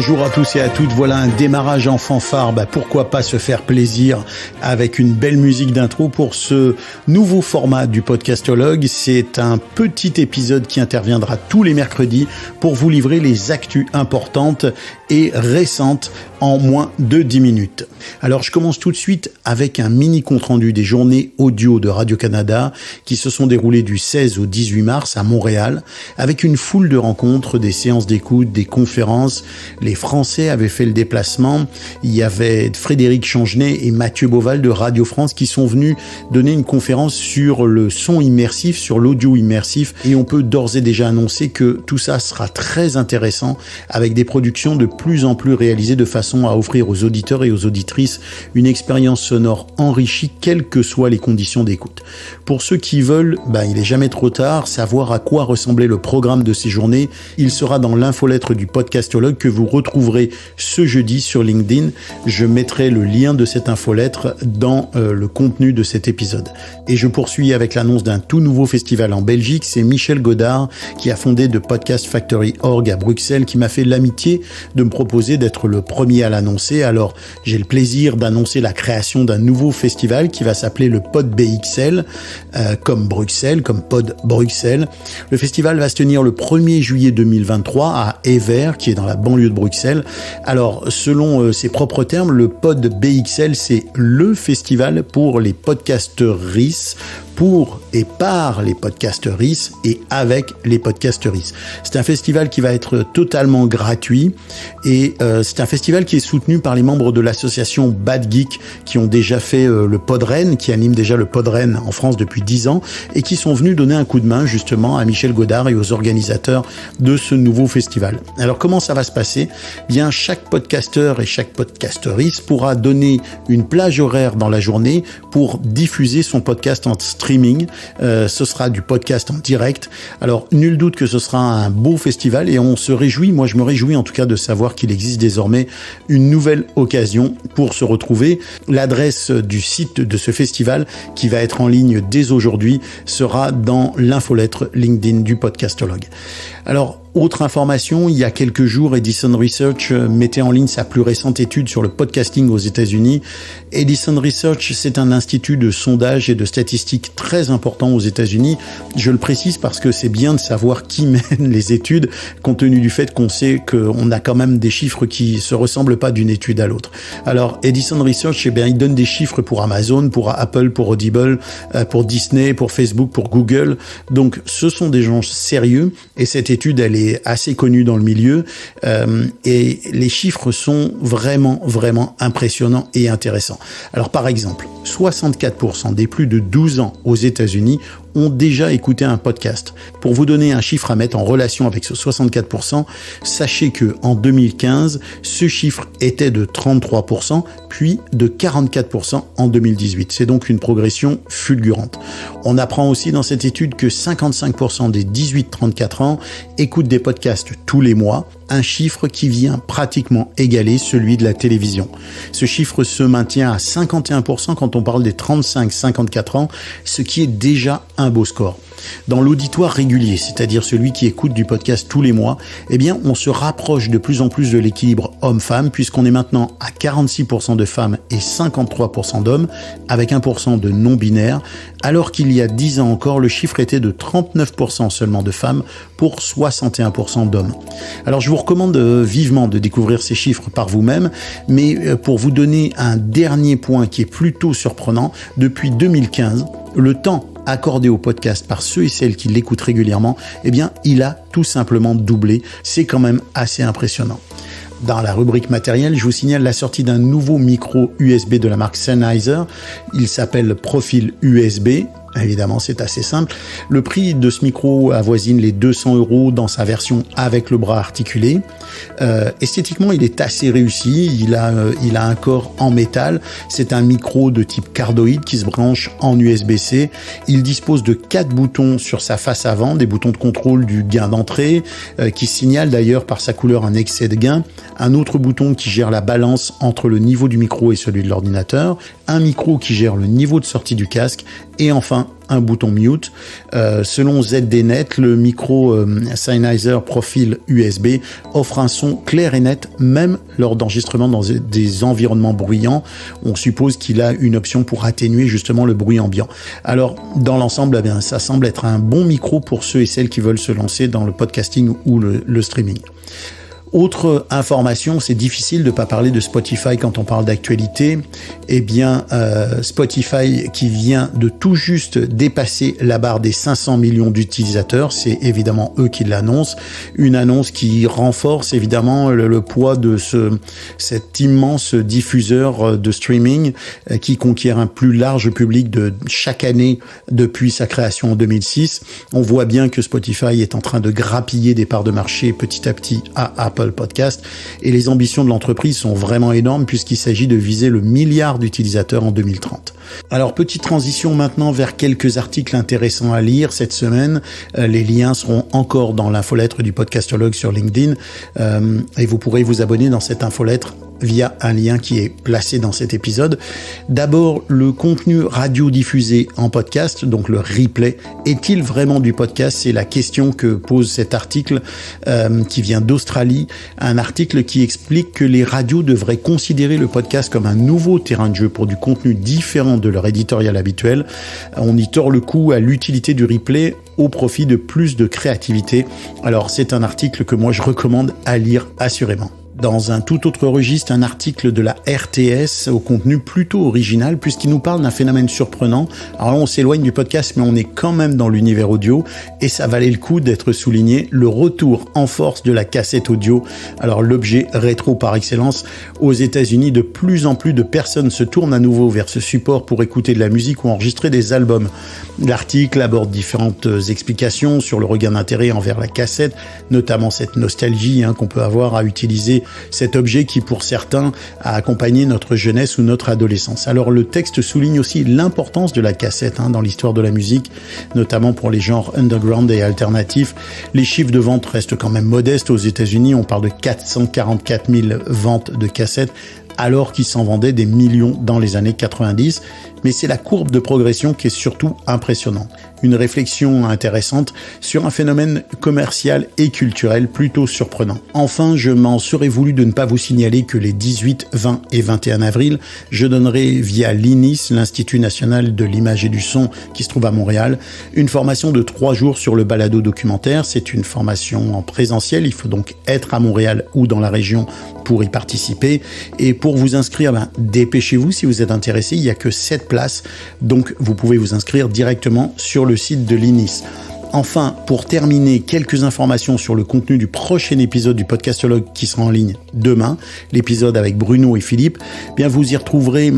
Bonjour à tous et à toutes, voilà un démarrage en fanfare, pourquoi pas se faire plaisir avec une belle musique d'intro pour ce nouveau format du Podcastologue. C'est un petit épisode qui interviendra tous les mercredis pour vous livrer les actus importantes et récentes en moins de 10 minutes. Alors je commence tout de suite avec un mini compte-rendu des journées audio de Radio-Canada qui se sont déroulées du 16 au 18 mars à Montréal avec une foule de rencontres, des séances d'écoute, des conférences. Les Français avaient fait le déplacement. Il y avait Frédéric Changenay et Mathieu Beauval de Radio France qui sont venus donner une conférence sur le son immersif, sur l'audio immersif. Et on peut d'ores et déjà annoncer que tout ça sera très intéressant avec des productions de plus en plus réalisées de façon à offrir aux auditeurs et aux auditrices une expérience sonore enrichie, quelles que soient les conditions d'écoute. Pour ceux qui veulent, il est jamais trop tard, savoir à quoi ressemblait le programme de ces journées, il sera dans l'infolettre du Podcastologue que vous retrouverez ce jeudi sur LinkedIn. Je mettrai le lien de cette infolettre dans le contenu de cet épisode. Et je poursuis avec l'annonce d'un tout nouveau festival en Belgique. C'est Michel Godard qui a fondé The Podcast Factory Org à Bruxelles qui m'a fait l'amitié de me proposer d'être le premier à l'annoncer. Alors, j'ai le plaisir d'annoncer la création d'un nouveau festival qui va s'appeler le Pod BXL, comme Bruxelles, comme Pod Bruxelles. Le festival va se tenir le 1er juillet 2023 à Evere, qui est dans la banlieue de Bruxelles. Alors, selon ses propres termes, le Pod BXL, c'est le festival pour les podcasteries, pour et par les podcasteries et avec les podcasteries. C'est un festival qui va être totalement gratuit et c'est un festival qui est soutenu par les membres de l'association Bad Geek qui ont déjà fait le Podren, qui anime déjà le Podren en France depuis 10 ans et qui sont venus donner un coup de main justement à Michel Godard et aux organisateurs de ce nouveau festival. Alors comment ça va se passer ? Bien, chaque podcasteur et chaque podcasterie pourra donner une plage horaire dans la journée pour diffuser son podcast en streaming. Ce sera du podcast en direct. Alors, nul doute que ce sera un beau festival et on se réjouit, moi je me réjouis en tout cas de savoir qu'il existe désormais une nouvelle occasion pour se retrouver. L'adresse du site de ce festival qui va être en ligne dès aujourd'hui sera dans l'infolettre LinkedIn du Podcastologue. Alors, autre information, il y a quelques jours, Edison Research mettait en ligne sa plus récente étude sur le podcasting aux États-Unis. Edison Research, c'est un institut de sondage et de statistiques très important aux États-Unis. Je le précise parce que c'est bien de savoir qui mène les études, compte tenu du fait qu'on sait qu'on a quand même des chiffres qui se ressemblent pas d'une étude à l'autre. Alors, Edison Research, il donne des chiffres pour Amazon, pour Apple, pour Audible, pour Disney, pour Facebook, pour Google. Donc, ce sont des gens sérieux et cette étude, elle est assez connue dans le milieu et les chiffres sont vraiment impressionnants et intéressants. Alors par exemple, 64% des plus de 12 ans aux États-Unis ont déjà écouté un podcast. Pour vous donner un chiffre à mettre en relation avec ce 64%, sachez que en 2015, ce chiffre était de 33%, puis de 44% en 2018. C'est donc une progression fulgurante. On apprend aussi dans cette étude que 55% des 18-34 ans écoutent des podcasts tous les mois, un chiffre qui vient pratiquement égaler celui de la télévision. Ce chiffre se maintient à 51% quand on parle des 35-54 ans, ce qui est déjà un beau score. Dans l'auditoire régulier, c'est-à-dire celui qui écoute du podcast tous les mois, on se rapproche de plus en plus de l'équilibre homme-femme puisqu'on est maintenant à 46% de femmes et 53% d'hommes avec 1% de non-binaires, alors qu'il y a 10 ans encore, le chiffre était de 39% seulement de femmes pour 61% d'hommes. Alors je vous recommande vivement de découvrir ces chiffres par vous-même, mais pour vous donner un dernier point qui est plutôt surprenant, depuis 2015, le temps accordé au podcast par ceux et celles qui l'écoutent régulièrement, il a tout simplement doublé. C'est quand même assez impressionnant. Dans la rubrique matériel, je vous signale la sortie d'un nouveau micro USB de la marque Sennheiser. Il s'appelle Profil USB. Évidemment, c'est assez simple. Le prix de ce micro avoisine les 200 € dans sa version avec le bras articulé. Esthétiquement, il est assez réussi. Il a un corps en métal. C'est un micro de type cardioïde qui se branche en USB-C. Il dispose de 4 boutons sur sa face avant, des boutons de contrôle du gain d'entrée, qui signalent d'ailleurs par sa couleur un excès de gain. Un autre bouton qui gère la balance entre le niveau du micro et celui de l'ordinateur. Un micro qui gère le niveau de sortie du casque. Et enfin, moins un bouton mute. Selon ZDNet, le micro Sennheiser Profil USB offre un son clair et net, même lors d'enregistrement dans des environnements bruyants. On suppose qu'il a une option pour atténuer justement le bruit ambiant. Alors, dans l'ensemble, ça semble être un bon micro pour ceux et celles qui veulent se lancer dans le podcasting ou le streaming. Autre information, c'est difficile de ne pas parler de Spotify quand on parle d'actualité. Eh bien, Spotify qui vient de tout juste dépasser la barre des 500 millions d'utilisateurs, c'est évidemment eux qui l'annoncent. Une annonce qui renforce évidemment le poids de cet immense diffuseur de streaming qui conquiert un plus large public de chaque année depuis sa création en 2006. On voit bien que Spotify est en train de grappiller des parts de marché petit à petit à Apple Podcast, et les ambitions de l'entreprise sont vraiment énormes puisqu'il s'agit de viser le milliard d'utilisateurs en 2030. Alors, petite transition maintenant vers quelques articles intéressants à lire cette semaine. Les liens seront encore dans l'infolettre du Podcastologue sur LinkedIn et vous pourrez vous abonner dans cette infolettre via un lien qui est placé dans cet épisode. D'abord, le contenu radio diffusé en podcast, donc le replay, est-il vraiment du podcast? C'est la question que pose cet article qui vient d'Australie, un article qui explique que les radios devraient considérer le podcast comme un nouveau terrain de jeu pour du contenu différent de leur éditorial habituel. On y tord le cou à l'utilité du replay au profit de plus de créativité. Alors, c'est un article que moi je recommande à lire assurément. Dans un tout autre registre, un article de la RTS au contenu plutôt original puisqu'il nous parle d'un phénomène surprenant. Alors là, on s'éloigne du podcast, mais on est quand même dans l'univers audio et ça valait le coup d'être souligné. Le retour en force de la cassette audio. Alors l'objet rétro par excellence. Aux États-Unis, de plus en plus de personnes se tournent à nouveau vers ce support pour écouter de la musique ou enregistrer des albums. L'article aborde différentes explications sur le regain d'intérêt envers la cassette, notamment cette nostalgie qu'on peut avoir à utiliser cet objet qui, pour certains, a accompagné notre jeunesse ou notre adolescence. Alors, le texte souligne aussi l'importance de la cassette dans l'histoire de la musique, notamment pour les genres underground et alternatifs. Les chiffres de vente restent quand même modestes aux États-Unis. On parle de 444 000 ventes de cassettes, alors qu'il s'en vendait des millions dans les années 90. Mais c'est la courbe de progression qui est surtout impressionnante. Une réflexion intéressante sur un phénomène commercial et culturel plutôt surprenant. Enfin, je m'en serais voulu de ne pas vous signaler que les 18, 20 et 21 avril, je donnerai via l'INIS, l'Institut National de l'Image et du Son, qui se trouve à Montréal, une formation de 3 jours sur le balado documentaire. C'est une formation en présentiel, il faut donc être à Montréal ou dans la région pour y participer. Et pour vous inscrire, dépêchez-vous si vous êtes intéressé, il n'y a que 7 places, donc vous pouvez vous inscrire directement sur le site de l'INIS. Enfin, pour terminer, quelques informations sur le contenu du prochain épisode du Podcastologue qui sera en ligne demain, l'épisode avec Bruno et Philippe. Bien, vous y retrouverez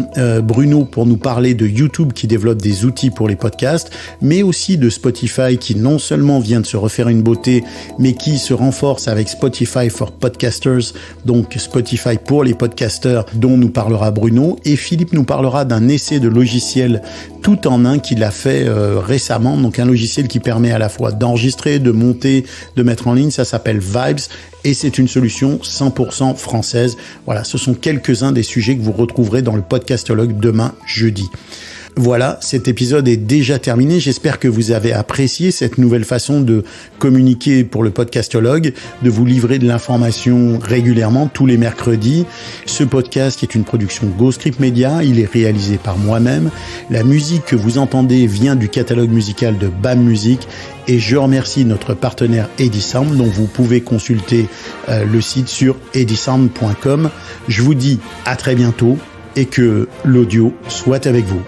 Bruno pour nous parler de YouTube qui développe des outils pour les podcasts, mais aussi de Spotify qui non seulement vient de se refaire une beauté, mais qui se renforce avec Spotify for Podcasters, donc Spotify pour les podcasters, dont nous parlera Bruno. Et Philippe nous parlera d'un essai de logiciel tout en un qu'il a fait récemment, donc un logiciel qui permet à la fois d'enregistrer, de monter, de mettre en ligne. Ça s'appelle Vibes et c'est une solution 100% française. Voilà, ce sont quelques-uns des sujets que vous retrouverez dans le Podcastologue demain jeudi. Voilà, cet épisode est déjà terminé. J'espère que vous avez apprécié cette nouvelle façon de communiquer pour le Podcastologue, de vous livrer de l'information régulièrement tous les mercredis. Ce podcast est une production Ghostscript Media. Il est réalisé par moi-même. La musique que vous entendez vient du catalogue musical de BAM Music. Et je remercie notre partenaire Edisound, dont vous pouvez consulter le site sur edisound.com. Je vous dis à très bientôt et que l'audio soit avec vous.